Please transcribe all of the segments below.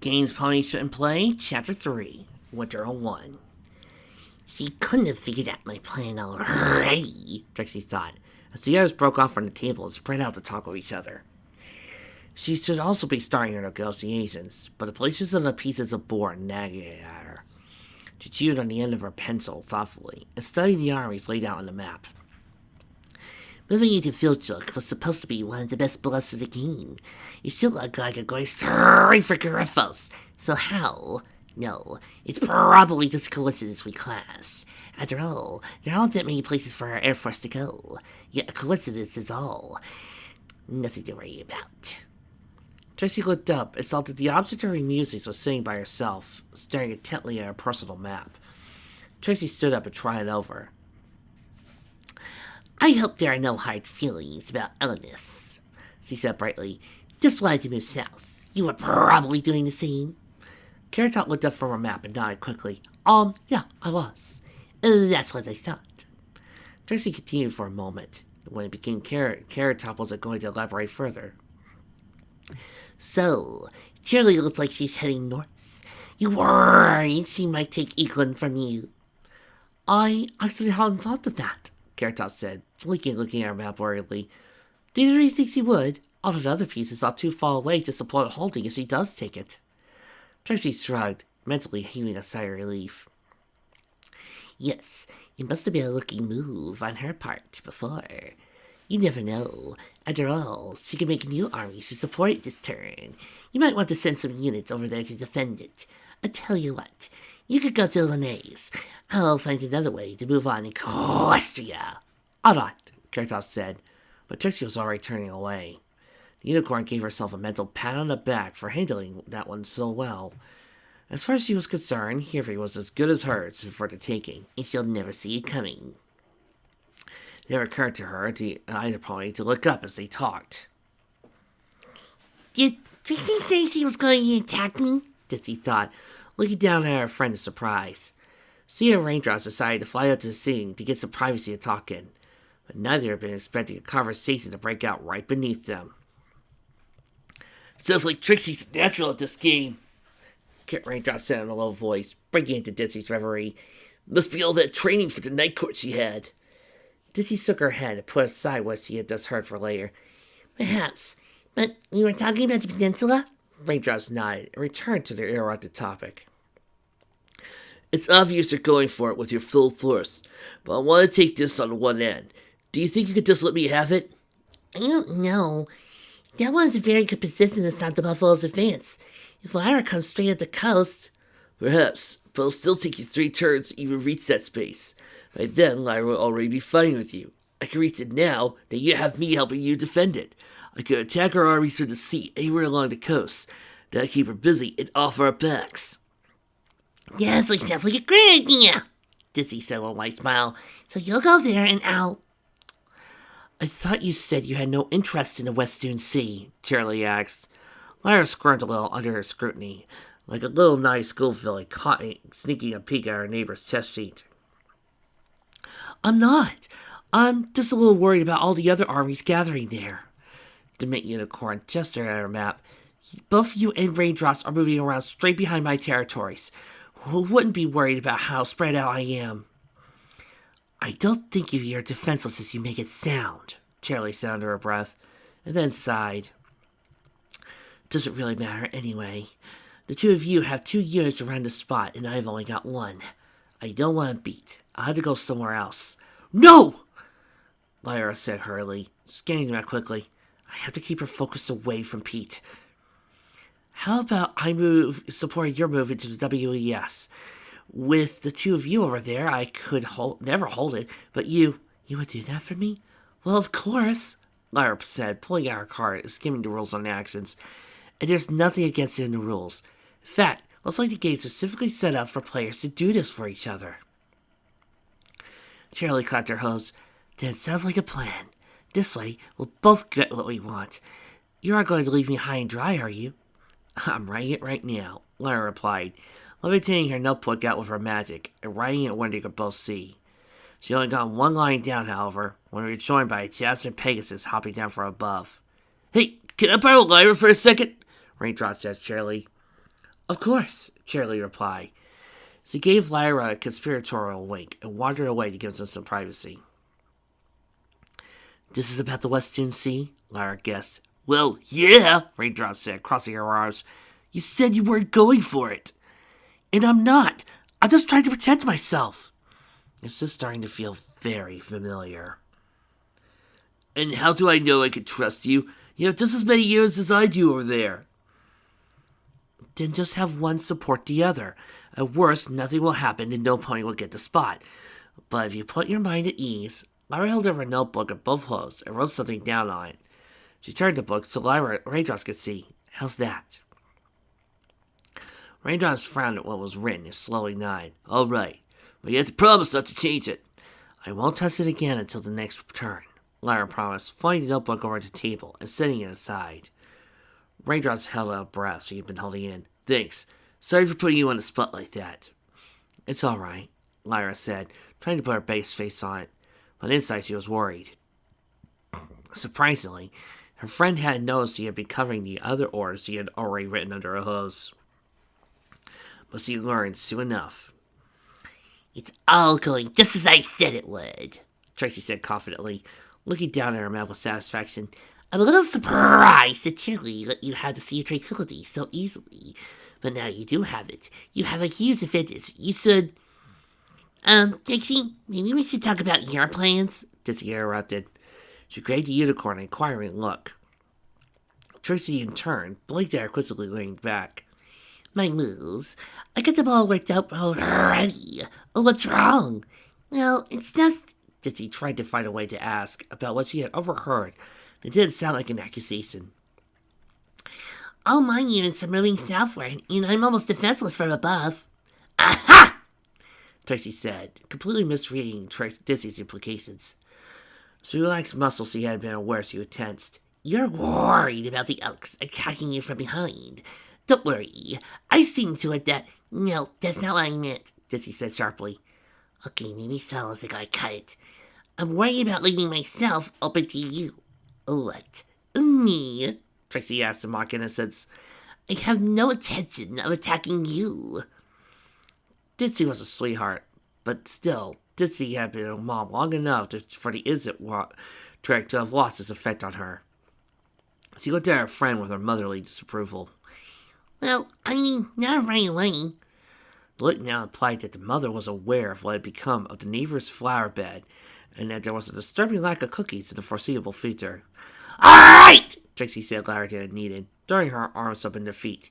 Games Ponies Shouldn't Play, Chapter 3, Winter 01. She couldn't have figured out my plan already, Trixie thought, as the others broke off from the table and spread out to talk with each other. She should also be starting her negotiations, but the places of the pieces of board nagging at her. She chewed on the end of her pencil thoughtfully and studied the armies laid out on the map. Moving into Fieldjook was supposed to be one of the best bluffs of the game. It should look like a going straight for Garifos. So how? No, it's probably just a coincidence we clashed. After all, there aren't that many places for our Air Force to go. Yet a coincidence is all. Nothing to worry about. Tracy looked up and saw that the object of her musings was sitting by herself, staring intently at her personal map. Tracy stood up and tried it over. I hope there are no hard feelings about Elenis, she said brightly. Just wanted to move south. You were probably doing the same. Carrot Top looked up from her map and nodded quickly. Yeah, I was. That's what I thought. Tracy continued for a moment. When it became Carrot Top wasn't going to elaborate further. So, Shirley looks like she's heading north. You worried she might take Eklund from you? I actually hadn't thought of that, Carrot Top said, looking at her map worriedly. Do you really think she would? All the other pieces are too far away to support a holding if she does take it. Tracy shrugged, mentally heaving a sigh of relief. Yes, it must have been a lucky move on her part before. You never know. After all, she can make new armies to support it this turn. You might want to send some units over there to defend it. I tell you what, you could go to Linnaeus. I'll find another way to move on in Equestria. All right, Kertov said, but Trixie was already turning away. The unicorn gave herself a mental pat on the back for handling that one so well. As far as she was concerned, Hervey was as good as hers for the taking, and she'll never see it coming. It never occurred to her, to either pony, to look up as they talked. Did Trixie say she was going to attack me? Ditsy thought, looking down at her friend in surprise. She and Raindrops decided to fly out to the scene to get some privacy to talk in, but neither had been expecting a conversation to break out right beneath them. Sounds like Trixie's natural at this game, Raindrops said in a low voice, breaking into Ditsy's reverie. Must be all that training for the night court she had. Ditsy shook her head and put aside what she had just heard for later. Perhaps, but we were talking about the peninsula? Raindrops nodded and returned to their interrupted topic. It's obvious you're going for it with your full force, but I want to take this on one end. Do you think you could just let me have it? I don't know. That one's a very good position to stop the Buffalo's advance. If Lyra comes straight at the coast... Perhaps, but it'll still take you 3 turns to even reach that space. By then, Lyra will already be fighting with you. I can reach it now, then you have me helping you defend it. I could attack our armies from the sea anywhere along the coast. That'll keep her busy and off our backs. Yeah, sounds like a great idea, Ditsy said with a light smile. So you'll go there and I'll... I thought you said you had no interest in the Western Sea, Charlie asked. Lyra squirmed a little under her scrutiny, like a little naughty schoolboy caught sneaking a peek at her neighbor's test sheet. I'm not. I'm just a little worried about all the other armies gathering there. The Mint Unicorn gestured at her map. Both you and Raindrops are moving around straight behind my territories. Who wouldn't be worried about how spread out I am? I don't think you're defenseless as you make it sound, Charlie said under her breath, and then sighed. Doesn't really matter anyway. The two of you have 2 units around the spot, and I've only got 1. I don't want to beat. I'll have to go somewhere else. No! Lyra said hurriedly, scanning the map quickly. I have to keep her focused away from Pete. How about I support your move into the WES? With the 2 of you over there, I could never hold it, but you would do that for me? Well, of course, Lyra said, pulling out her card and skimming the rules on actions. And there's nothing against it in the rules. In fact, looks like the game specifically set up for players to do this for each other. Charlie clapped her hose. Then it sounds like a plan. This way, we'll both get what we want. You aren't going to leave me high and dry, are you? I'm writing it right now, Lyra replied, levitating her notebook out with her magic, and writing it where they could both see. She only got 1 line down, however, when we were joined by Jasmine Pegasus hopping down from above. Hey, can I borrow Lyra for a second? Raindrop said cheerily. Of course, Charlie replied. So he gave Lyra a conspiratorial wink and wandered away to give them some privacy. This is about the Western Sea? Lyra guessed. Well, yeah, Raindrop said, crossing her arms. You said you weren't going for it. And I'm not. I'm just trying to protect myself. This is starting to feel very familiar. And how do I know I can trust you? You have just as many years as I do over there. Then just have one support the other. At worst, nothing will happen and no pony will get the spot. But if you put your mind at ease, Lyra held over a notebook at both hosts and wrote something down on it. She turned the book so Raindrops could see. How's that? Raindrops frowned at what was written and slowly nodded. All right, but you have to promise not to change it. I won't touch it again until the next turn, Lyra promised, flinging the notebook over the table and setting it aside. Raindrops held out a breath she had been holding in. Thanks. Sorry for putting you on the spot like that. It's all right, Lyra said, trying to put her base face on it. But inside she was worried. Surprisingly, her friend hadn't noticed he had been covering the other orders he had already written under her hose. But she learned soon enough. It's all going just as I said it would, Tracy said confidently, looking down at her mouth with satisfaction. I'm a little surprised that Shirley let you have to see your tranquility so easily. But now you do have it. You have a huge advantage. You should... Dixie, maybe we should talk about your plans? Dixie interrupted. She gave the unicorn an inquiring look. Tracy, in turn, blinked at her quizzically, leaning back. My moves. I got them all worked out already. Oh, what's wrong? Well, it's just... Dixie tried to find a way to ask about what she had overheard. It didn't sound like an accusation. All my units are moving southward, and I'm almost defenseless from above. Aha! Tracy said, completely misreading Dixie's implications. So relaxed muscles she had been aware she was tensed. You're worried about the elks attacking you from behind. Don't worry. I've seen to it that... No, that's not what I meant, Dixie said sharply. Okay, maybe so as I gotta cut it. I'm worried about leaving myself open to you. What? Me? Tracy asked in mock innocence. I have no intention of attacking you. Ditsy was a sweetheart, but still, Ditsy had been a mom long enough for the trick to have lost its effect on her. She looked at her friend with her motherly disapproval. Well, I mean, not right away. The look now implied that the mother was aware of what had become of the neighbor's flower bed, and that there was a disturbing lack of cookies in the foreseeable future. All right, Trixie said louder than it needed, throwing her arms up in defeat.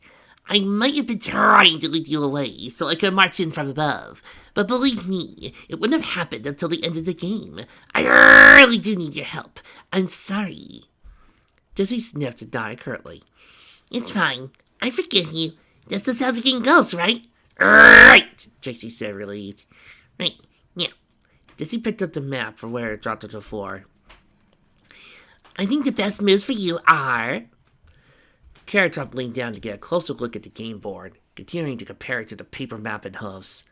I might have been trying to lead you away so I could march in from above, but believe me, it wouldn't have happened until the end of the game. I really do need your help. I'm sorry. Dizzy sniffed and nodded curtly. It's fine. I forgive you. That's just how the game goes, right? Right, Trixie said, relieved. Right, yeah. Dizzy picked up the map from where it dropped to the floor. I think the best moves for you are... Carrot Top leaned down to get a closer look at the game board, continuing to compare it to the paper map and hooves.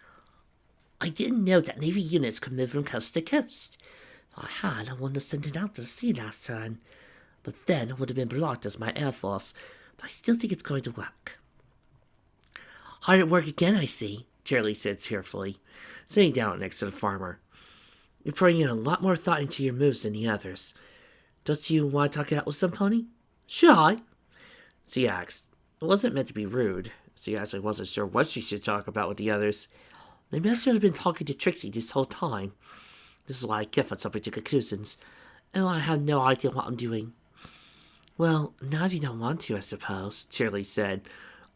I didn't know that Navy units could move from coast to coast. I had one to send it out to sea last turn, but then it would have been blocked as my air force, but I still think it's going to work. Hard at work again, I see, Charlie said cheerfully, sitting down next to the farmer. You're putting in a lot more thought into your moves than the others. Don't you want to talk it out with some pony? Should I? She asked. It wasn't meant to be rude. She actually wasn't sure what she should talk about with the others. Maybe I should have been talking to Trixie this whole time. This is why I get on jumping to conclusions, and I have no idea what I'm doing. Well, now if you don't want to, I suppose, Shirley said,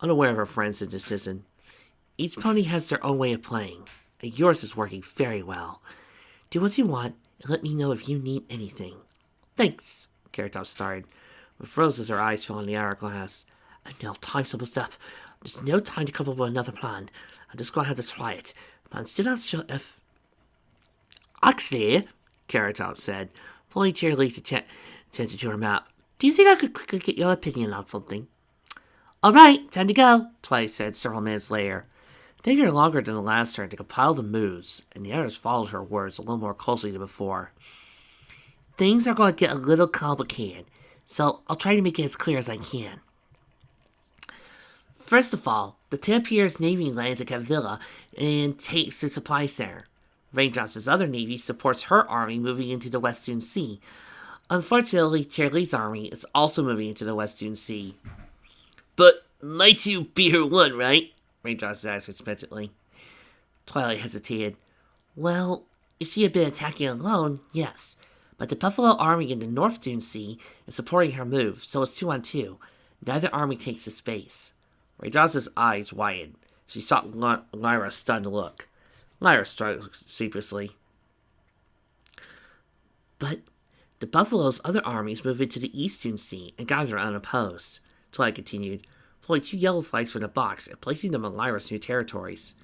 unaware of her friend's indecision. Each pony has their own way of playing, and yours is working very well. Do what you want, and let me know if you need anything. Thanks, Carrot Top started, but froze as her eyes fell on the hourglass. I know, time's almost up. There's no time to come up with another plan. I'm just going to have to try it, but I'm still not sure if... Actually, Carrot Top said, pulling Cheerleaf's attention to her map. Do you think I could quickly get your opinion on something? All right, time to go, Twilight said several minutes later. It took her longer than the last turn to compile the moves, and the others followed her words a little more closely than before. Things are going to get a little complicated, so I'll try to make it as clear as I can. First of all, the Tampier's Navy lands at Cavilla and takes the supply center. Raindrop's other navy supports her army moving into the Western Sea. Unfortunately, Charlie's army is also moving into the Western Sea. But my two beat her one, right? Raindrops asked expectantly. Twilight hesitated. Well, if she had been attacking alone, yes. But the Buffalo army in the North Dune Sea is supporting her move, so it's 2-on-2. Neither army takes the space. Raindrop's eyes widened. She saw Lyra's stunned look. Lyra struggled sheepishly. But the Buffalo's other armies move into the Eastern Sea and gather unopposed. Twilight continued, pulling 2 yellow flags from the box and placing them on Lyra's new territories.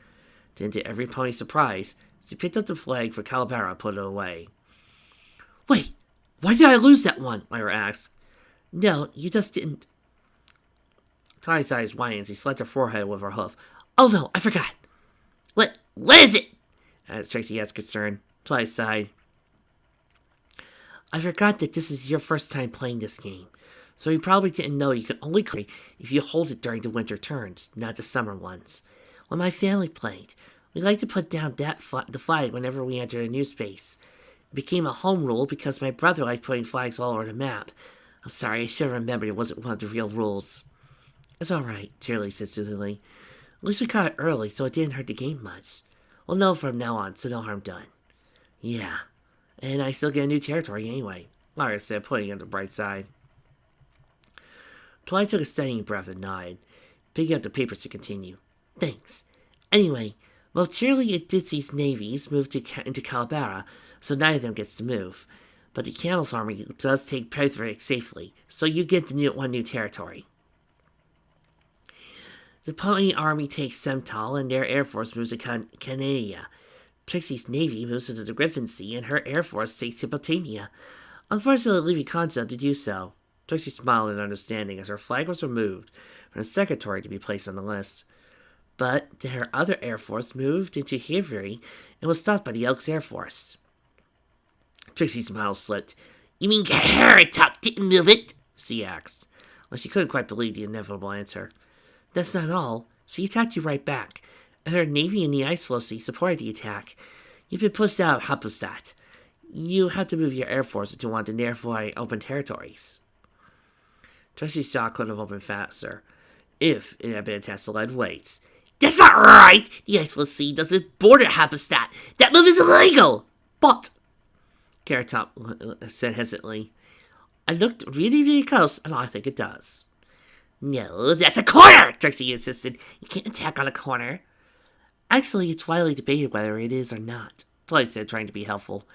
Then, to every pony's surprise, she picked up the flag for Calabara and put it away. Wait, why did I lose that one? Lyra asked. No, you just didn't. Twilight's eyes widened as he slapped her forehead with her hoof. Oh no, I forgot. What is it? Trixie asked concerned. Twilight sighed. I forgot that this is your first time playing this game, so you probably didn't know you can only play if you hold it during the winter turns, not the summer ones. When my family played, we liked to put down the flag whenever we entered a new space. It became a home rule because my brother liked putting flags all over the map. I'm sorry, I should have remembered it wasn't one of the real rules. It's alright, Charlie said soothingly. At least we caught it early, so it didn't hurt the game much. We'll know from now on, so no harm done. Yeah, and I still get a new territory anyway, Lyra said, pointing on the bright side. Twilight took a steadying breath and nodded, picking up the papers to continue. Thanks. Anyway, both Charlie and Ditsy's navies moved into Calabara, so neither of them gets to move. But the Camel's army does take Patrick safely, so you get one new territory. The Pony army takes Semtal, and their air force moves to Canada. Trixie's navy moves into the Griffin Sea, and her air force takes Hippotania, unfortunately leaving Conza to do so. Trixie smiled in understanding as her flag was removed from the secretary to be placed on the list. But her other air force moved into Hivery and was stopped by the Elks Air Force. Trixie's smile slipped. You mean Harritok didn't move it? She asked. Well, she couldn't quite believe the inevitable answer. That's not all. She attacked you right back, and her navy in the Ice Flow Sea supported the attack. You've been pushed out of Happelstadt. You have to move your air force into one of the nearby open territories. Trixie's jaw couldn't have opened faster, if it had been attached to lead weights. That's not right! The Ice Flow Sea doesn't border Happelstadt. That move is illegal! But, Carrot Top said hesitantly, I looked really, really close, and I think it does. No, that's a corner! Trixie insisted. You can't attack on a corner. Actually, it's widely debated whether it is or not, Twilight said, trying to be helpful.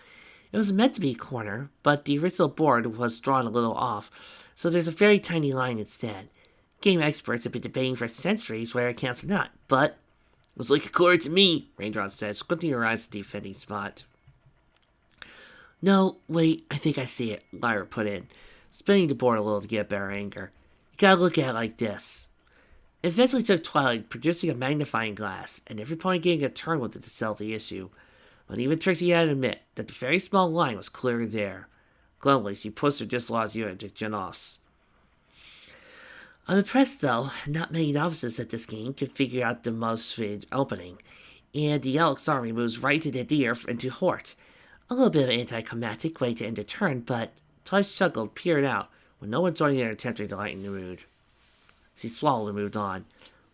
It was meant to be a corner, but the original board was drawn a little off, so there's a very tiny line instead. Game experts have been debating for centuries whether it counts or not, but it was like a corner to me, Raindrop said, squinting her eyes at the defending spot. No, wait, I think I see it, Lyra put in, spinning the board a little to get a better angle. You gotta look at it like this. It eventually took Twilight producing a magnifying glass, and every pony getting a turn with it to sell the issue. But even Trixie had to admit that the very small line was clearly there. Glumly, she pushed her dislodged unit to Genos. I'm impressed, though. Not many novices at this game can figure out the most opening, and the Elks army moves right to the deer into Hort. A little bit of an anticlimactic way to end a turn, but Twilight struggled, peered out, with no one joining in attempting to lighten the mood. She swallowed and moved on.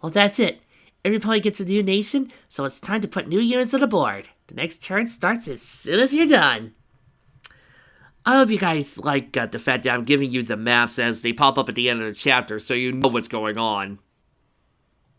Well, that's it. Every pony gets a new nation, so it's time to put new units on the board. The next turn starts as soon as you're done. I hope you guys like the fact that I'm giving you the maps as they pop up at the end of the chapter so you know what's going on.